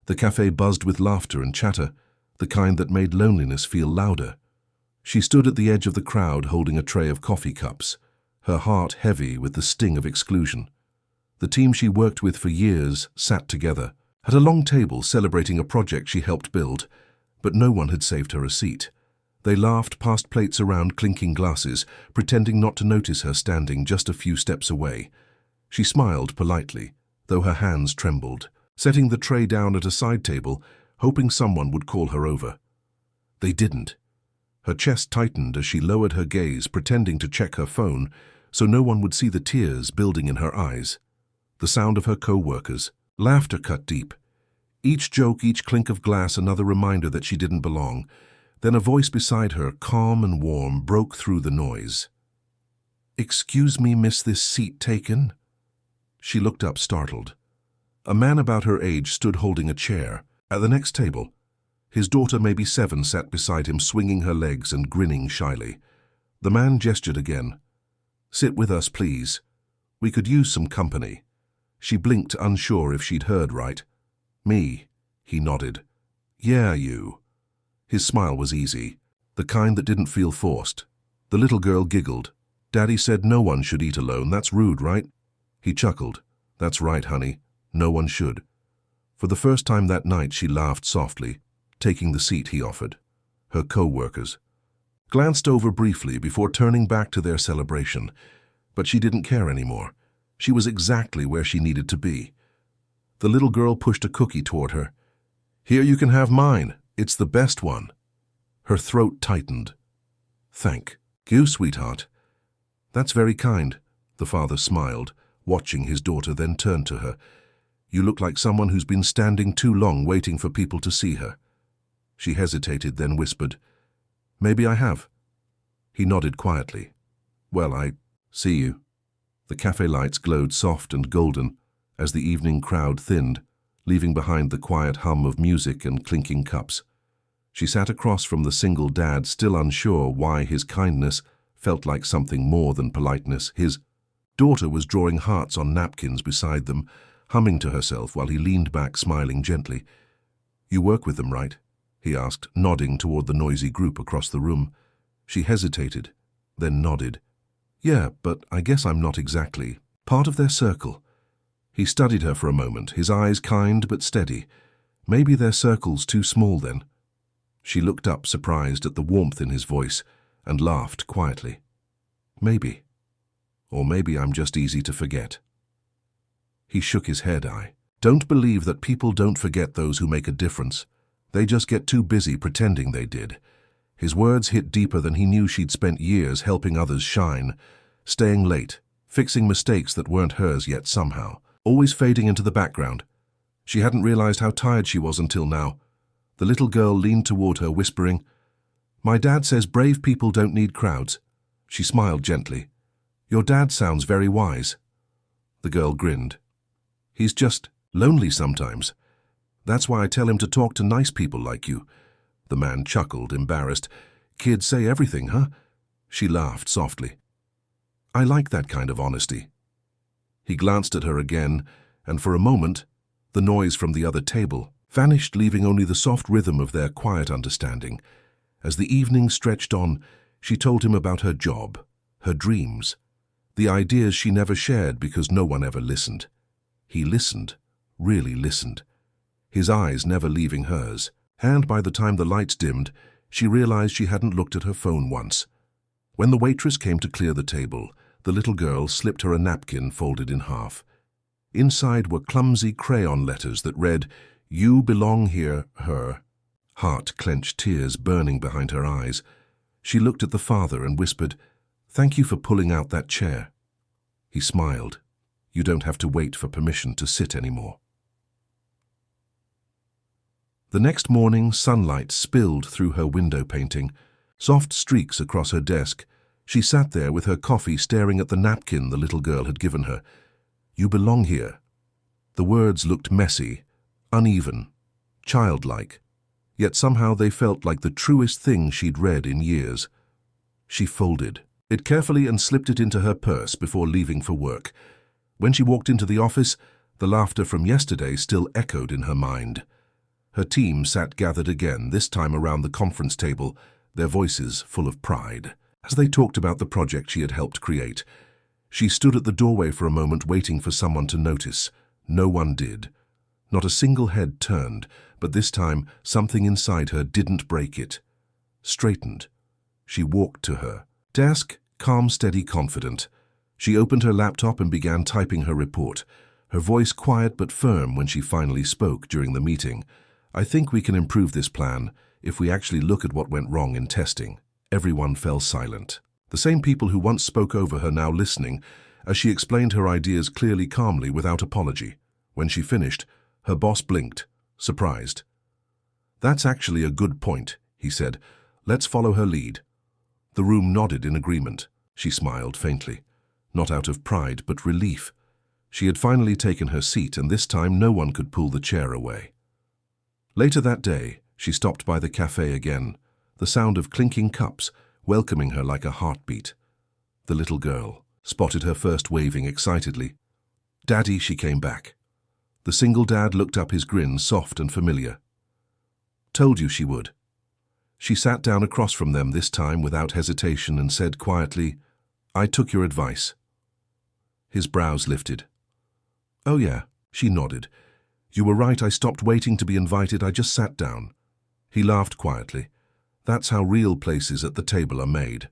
The cafe buzzed with laughter and chatter, the kind that made loneliness feel louder. She stood at the edge of the crowd holding a tray of coffee cups, her heart heavy with the sting of exclusion. The team she worked with for years sat together, at a long table celebrating a project she helped build, but no one had saved her a seat. They laughed past plates around clinking glasses, pretending not to notice her standing just a few steps away. She smiled politely, though her hands trembled, setting the tray down at a side table, hoping someone would call her over. They didn't. Her chest tightened as she lowered her gaze, pretending to check her phone, so no one would see the tears building in her eyes. The sound of her co-workers. Laughter cut deep. Each joke, each clink of glass, another reminder that she didn't belong. Then a voice beside her, calm and warm, broke through the noise. "Excuse me, miss, this seat taken?" She looked up, startled. A man about her age stood holding a chair. At the next table, his daughter, maybe 7, sat beside him, swinging her legs and grinning shyly. The man gestured again. "Sit with us, please. We could use some company." She blinked, unsure if she'd heard right. "Me?" He nodded. "Yeah, you." His smile was easy, the kind that didn't feel forced. The little girl giggled. "Daddy said no one should eat alone. That's rude, right?" He chuckled. "That's right, honey. No one should." For the first time that night, she laughed softly, taking the seat he offered. Her co-workers glanced over briefly before turning back to their celebration, but she didn't care anymore. She was exactly where she needed to be. The little girl pushed a cookie toward her. "Here, you can have mine. It's the best one." Her throat tightened. "Thank you, sweetheart." "That's very kind," the father smiled, watching his daughter, then turned to her. "You look like someone who's been standing too long waiting for people to see her." She hesitated, then whispered, "Maybe I have." He nodded quietly. "Well, I see you." The cafe lights glowed soft and golden as the evening crowd thinned, leaving behind the quiet hum of music and clinking cups. She sat across from the single dad, still unsure why his kindness felt like something more than politeness. His daughter was drawing hearts on napkins beside them, humming to herself while he leaned back, smiling gently. "You work with them, right?" he asked, nodding toward the noisy group across the room. She hesitated, then nodded. "Yeah, but I guess I'm not exactly part of their circle." He studied her for a moment, his eyes kind but steady. "Maybe their circle's too small then." She looked up, surprised at the warmth in his voice, and laughed quietly. "Maybe. Or maybe I'm just easy to forget." He shook his head. "I don't believe that people don't forget those who make a difference. They just get too busy pretending they did." His words hit deeper than he knew. She'd spent years helping others shine, staying late, fixing mistakes that weren't hers yet somehow, always fading into the background. She hadn't realized how tired she was until now. The little girl leaned toward her, whispering, "My dad says brave people don't need crowds." She smiled gently. "Your dad sounds very wise." The girl grinned. "He's just lonely sometimes. That's why I tell him to talk to nice people like you." The man chuckled, embarrassed. "Kids say everything, huh?" She laughed softly. "I like that kind of honesty." He glanced at her again, and for a moment, the noise from the other table vanished, leaving only the soft rhythm of their quiet understanding. As the evening stretched on, she told him about her job, her dreams, the ideas she never shared because no one ever listened. He listened, really listened, his eyes never leaving hers. And by the time the lights dimmed, she realized she hadn't looked at her phone once. When the waitress came to clear the table, the little girl slipped her a napkin folded in half. Inside were clumsy crayon letters that read, "You belong here, her." Heart-clenched tears burning behind her eyes. She looked at the father and whispered, "Thank you for pulling out that chair." He smiled. "You don't have to wait for permission to sit anymore." The next morning, sunlight spilled through her window painting, soft streaks across her desk. She sat there with her coffee, staring at the napkin the little girl had given her. "You belong here." The words looked messy, uneven, childlike, yet somehow they felt like the truest thing she'd read in years. She folded it carefully and slipped it into her purse before leaving for work. When she walked into the office, the laughter from yesterday still echoed in her mind. Her team sat gathered again, this time around the conference table, their voices full of pride. As they talked about the project she had helped create, she stood at the doorway for a moment waiting for someone to notice. No one did. Not a single head turned, but this time something inside her didn't break it. Straightened. She walked to her desk, calm, steady, confident. She opened her laptop and began typing her report, her voice quiet but firm when she finally spoke during the meeting. "I think we can improve this plan if we actually look at what went wrong in testing." Everyone fell silent. The same people who once spoke over her now listening as she explained her ideas clearly, calmly, without apology. When she finished, her boss blinked, surprised. "That's actually a good point," he said. "Let's follow her lead." The room nodded in agreement. She smiled faintly, not out of pride but relief. She had finally taken her seat, and this time no one could pull the chair away. Later that day, she stopped by the cafe again, the sound of clinking cups welcoming her like a heartbeat. The little girl spotted her first, waving excitedly. "Daddy," she came back. The single dad looked up, his grin soft and familiar. "Told you she would." She sat down across from them this time without hesitation and said quietly, "I took your advice." His brows lifted. "Oh yeah," she nodded. "You were right, I stopped waiting to be invited, I just sat down." He laughed quietly. "That's how real places at the table are made."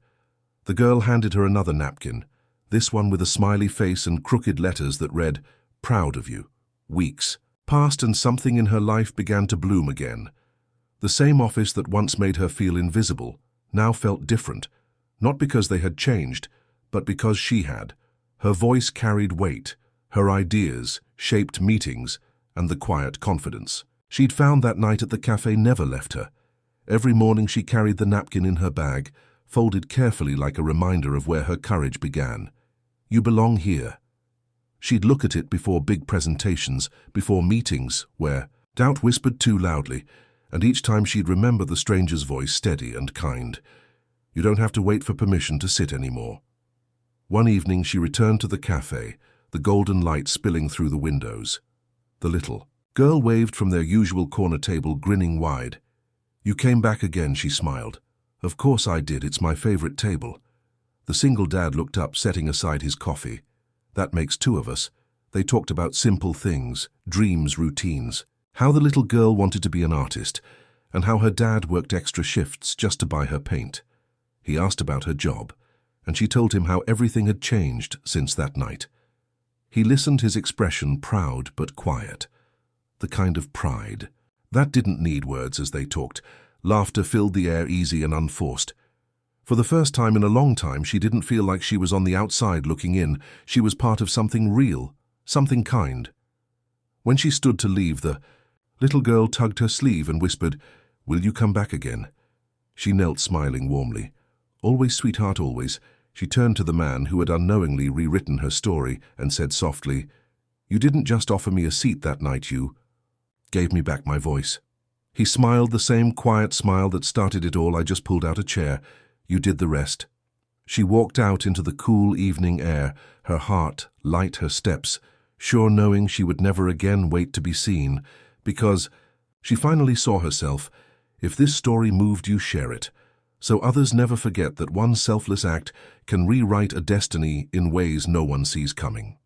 The girl handed her another napkin, this one with a smiley face and crooked letters that read, "Proud of you." Weeks passed and something in her life began to bloom again. The same office that once made her feel invisible now felt different, not because they had changed, but because she had. Her voice carried weight, her ideas shaped meetings, and the quiet confidence she'd found that night at the cafe never left her. Every morning she carried the napkin in her bag, folded carefully like a reminder of where her courage began. "You belong here." She'd look at it before big presentations, before meetings where doubt whispered too loudly, and each time she'd remember the stranger's voice, steady and kind. "You don't have to wait for permission to sit anymore." One evening she returned to the cafe, the golden light spilling through the windows. The little girl waved from their usual corner table, grinning wide. "You came back again," she smiled. "Of course I did, it's my favorite table." The single dad looked up, setting aside his coffee. "That makes two of us." They talked about simple things, dreams, routines. How the little girl wanted to be an artist, and how her dad worked extra shifts just to buy her paint. He asked about her job, and she told him how everything had changed since that night. He listened, his expression proud but quiet. The kind of pride that didn't need words as they talked. Laughter filled the air, easy and unforced. For the first time in a long time, she didn't feel like she was on the outside looking in. She was part of something real, something kind. When she stood to leave, the little girl tugged her sleeve and whispered, "Will you come back again?" She knelt, smiling warmly. "Always, sweetheart, always." She turned to the man who had unknowingly rewritten her story and said softly, "You didn't just offer me a seat that night, you gave me back my voice." He smiled, the same quiet smile that started it all. "I just pulled out a chair. You did the rest." She walked out into the cool evening air, her heart light, her steps sure, knowing she would never again wait to be seen, because she finally saw herself. If this story moved you, share it, so others never forget that one selfless act can rewrite a destiny in ways no one sees coming.